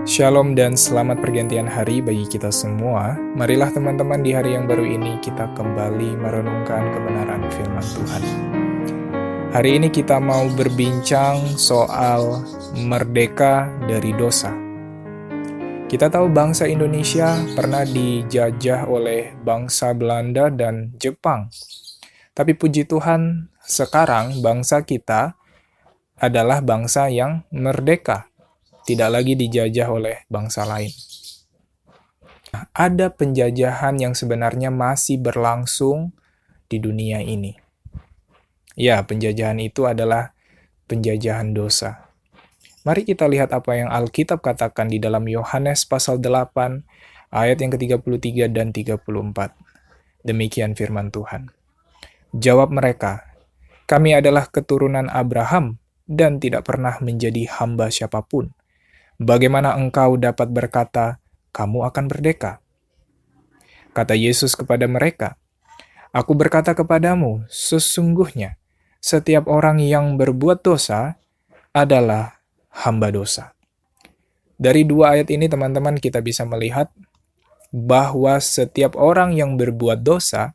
Shalom dan selamat pergantian hari bagi kita semua. Marilah teman-teman di hari yang baru ini kita kembali merenungkan kebenaran firman Tuhan. Hari ini kita mau berbincang soal merdeka dari dosa. Kita tahu bangsa Indonesia pernah dijajah oleh bangsa Belanda dan Jepang. Tapi puji Tuhan, sekarang bangsa kita adalah bangsa yang merdeka, tidak lagi dijajah oleh bangsa lain. Ada penjajahan yang sebenarnya masih berlangsung di dunia ini. Ya, penjajahan itu adalah penjajahan dosa. Mari kita lihat apa yang Alkitab katakan di dalam Yohanes pasal 8, ayat yang ke-33 dan 34. Demikian firman Tuhan. Jawab mereka, "Kami adalah keturunan Abraham dan tidak pernah menjadi hamba siapapun. Bagaimana engkau dapat berkata, kamu akan merdeka?" Kata Yesus kepada mereka, "Aku berkata kepadamu, sesungguhnya setiap orang yang berbuat dosa adalah hamba dosa." Dari dua ayat ini teman-teman kita bisa melihat bahwa setiap orang yang berbuat dosa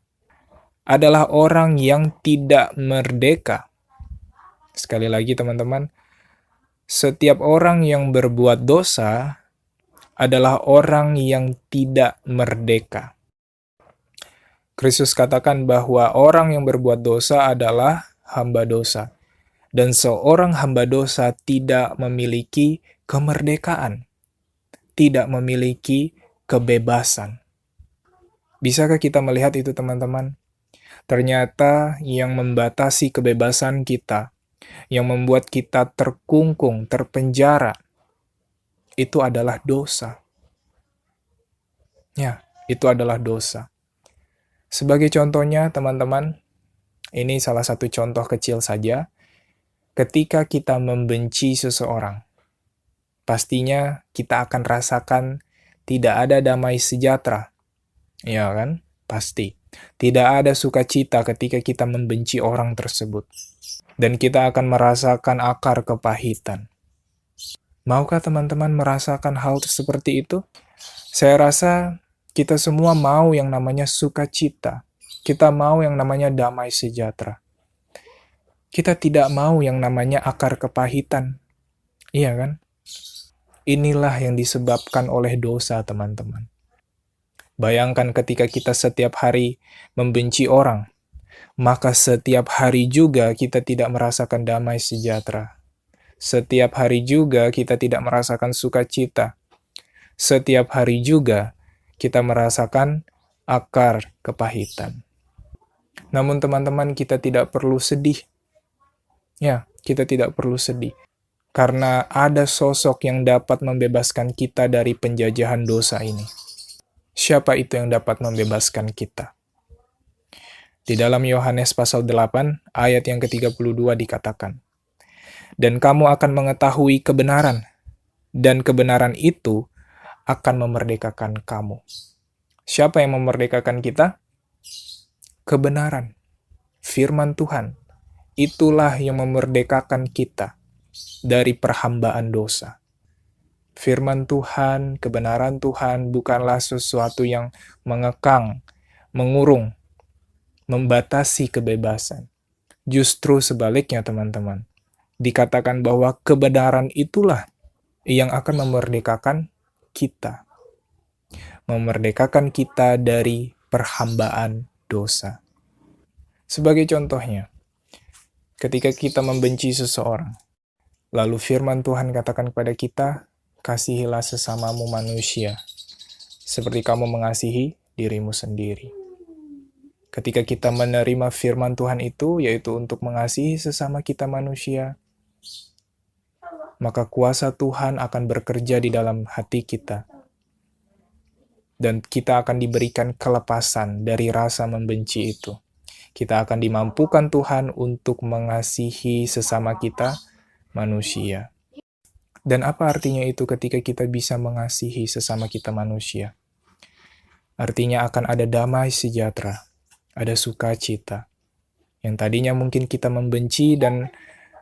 adalah orang yang tidak merdeka. Sekali lagi teman-teman, setiap orang yang berbuat dosa adalah orang yang tidak merdeka. Kristus katakan bahwa orang yang berbuat dosa adalah hamba dosa. Dan seorang hamba dosa tidak memiliki kemerdekaan, tidak memiliki kebebasan. Bisakah kita melihat itu teman-teman? Ternyata yang membatasi kebebasan kita, yang membuat kita terkungkung, terpenjara, itu adalah dosa. Ya, itu adalah dosa. Sebagai contohnya, teman-teman, ini salah satu contoh kecil saja. Ketika kita membenci seseorang, pastinya kita akan rasakan tidak ada damai sejahtera. Ya kan? Pasti. Tidak ada sukacita ketika kita membenci orang tersebut. Dan kita akan merasakan akar kepahitan. Maukah teman-teman merasakan hal seperti itu? Saya rasa kita semua mau yang namanya sukacita. Kita mau yang namanya damai sejahtera. Kita tidak mau yang namanya akar kepahitan. Iya kan? Inilah yang disebabkan oleh dosa, teman-teman. Bayangkan ketika kita setiap hari membenci orang, maka setiap hari juga kita tidak merasakan damai sejahtera. Setiap hari juga kita tidak merasakan sukacita. Setiap hari juga kita merasakan akar kepahitan. Namun teman-teman, kita tidak perlu sedih. Ya, kita tidak perlu sedih. Karena ada sosok yang dapat membebaskan kita dari penjajahan dosa ini. Siapa itu yang dapat membebaskan kita? Di dalam Yohanes pasal 8, ayat yang ke-32 dikatakan, "Dan kamu akan mengetahui kebenaran, dan kebenaran itu akan memerdekakan kamu." Siapa yang memerdekakan kita? Kebenaran. Firman Tuhan. Itulah yang memerdekakan kita dari perhambaan dosa. Firman Tuhan, kebenaran Tuhan bukanlah sesuatu yang mengekang, mengurung, membatasi kebebasan. Justru sebaliknya teman-teman. Dikatakan bahwa kebenaran itulah yang akan memerdekakan kita. Memerdekakan kita dari perhambaan dosa. Sebagai contohnya, ketika kita membenci seseorang, lalu firman Tuhan katakan kepada kita, kasihilah sesamamu manusia, seperti kamu mengasihi dirimu sendiri. Ketika kita menerima firman Tuhan itu, yaitu untuk mengasihi sesama kita manusia, maka kuasa Tuhan akan bekerja di dalam hati kita. Dan kita akan diberikan kelepasan dari rasa membenci itu. Kita akan dimampukan Tuhan untuk mengasihi sesama kita manusia. Dan apa artinya itu ketika kita bisa mengasihi sesama kita manusia? Artinya akan ada damai sejahtera, ada sukacita. Yang tadinya mungkin kita membenci dan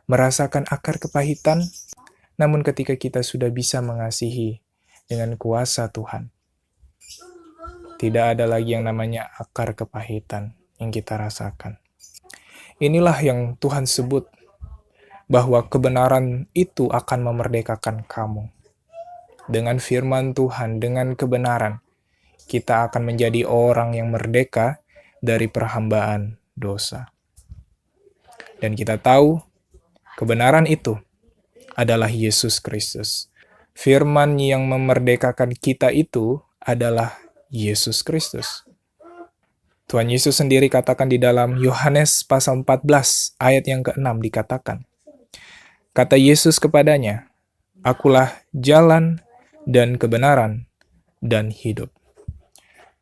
merasakan akar kepahitan, namun ketika kita sudah bisa mengasihi, dengan kuasa Tuhan. Tidak ada lagi yang namanya akar kepahitan yang kita rasakan. Inilah yang Tuhan sebut bahwa kebenaran itu akan memerdekakan kamu. Dengan firman Tuhan, dengan kebenaran, kita akan menjadi orang yang merdeka dari perhambaan dosa. Dan kita tahu kebenaran itu adalah Yesus Kristus. Firman yang memerdekakan kita itu adalah Yesus Kristus. Tuhan Yesus sendiri katakan di dalam Yohanes pasal 14 ayat yang ke-6 dikatakan, kata Yesus kepadanya, akulah jalan dan kebenaran dan hidup.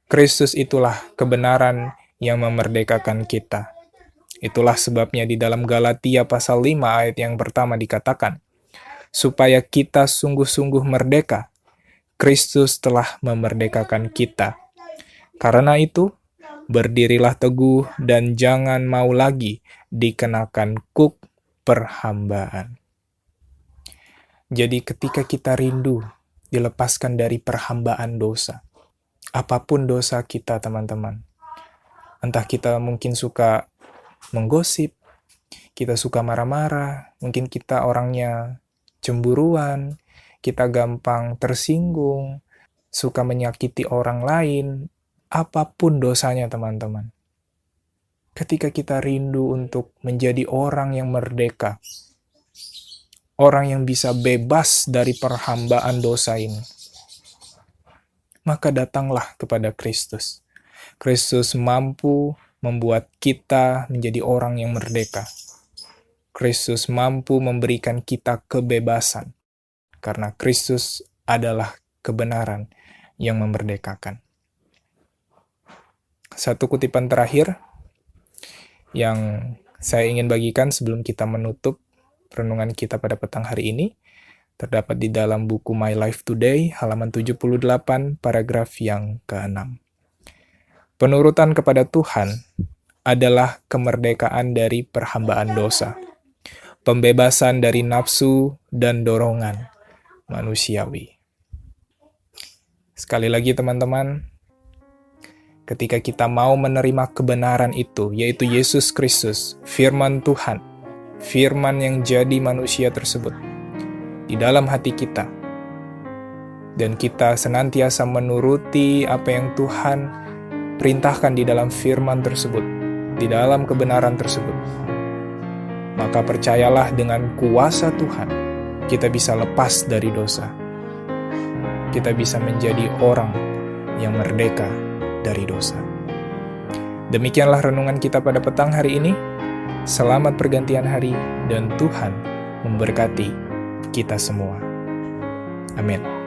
Kristus itulah kebenaran yang memerdekakan kita. Itulah sebabnya di dalam Galatia pasal 5 ayat yang pertama dikatakan, supaya kita sungguh-sungguh merdeka, Kristus telah memerdekakan kita. Karena itu, berdirilah teguh dan jangan mau lagi dikenakan kuk perhambaan. Jadi ketika kita rindu dilepaskan dari perhambaan dosa, apapun dosa kita teman-teman, entah kita mungkin suka menggosip, kita suka marah-marah, mungkin kita orangnya cemburuan, kita gampang tersinggung, suka menyakiti orang lain, apapun dosanya teman-teman. Ketika kita rindu untuk menjadi orang yang merdeka, orang yang bisa bebas dari perhambaan dosa ini, maka datanglah kepada Kristus. Kristus mampu membuat kita menjadi orang yang merdeka. Kristus mampu memberikan kita kebebasan. Karena Kristus adalah kebenaran yang memerdekakan. Satu kutipan terakhir yang saya ingin bagikan sebelum kita menutup renungan kita pada petang hari ini, terdapat di dalam buku My Life Today, halaman 78, paragraf yang ke-6. Penurutan kepada Tuhan adalah kemerdekaan dari perhambaan dosa, pembebasan dari nafsu dan dorongan manusiawi. Sekali lagi teman-teman, ketika kita mau menerima kebenaran itu, yaitu Yesus Kristus, firman Tuhan, firman yang jadi manusia tersebut, di dalam hati kita, dan kita senantiasa menuruti apa yang Tuhan perintahkan di dalam firman tersebut, di dalam kebenaran tersebut, maka percayalah dengan kuasa Tuhan, kita bisa lepas dari dosa. Kita bisa menjadi orang yang merdeka dari dosa. Demikianlah renungan kita pada petang hari ini. Selamat pergantian hari dan Tuhan memberkati kita semua. Amin.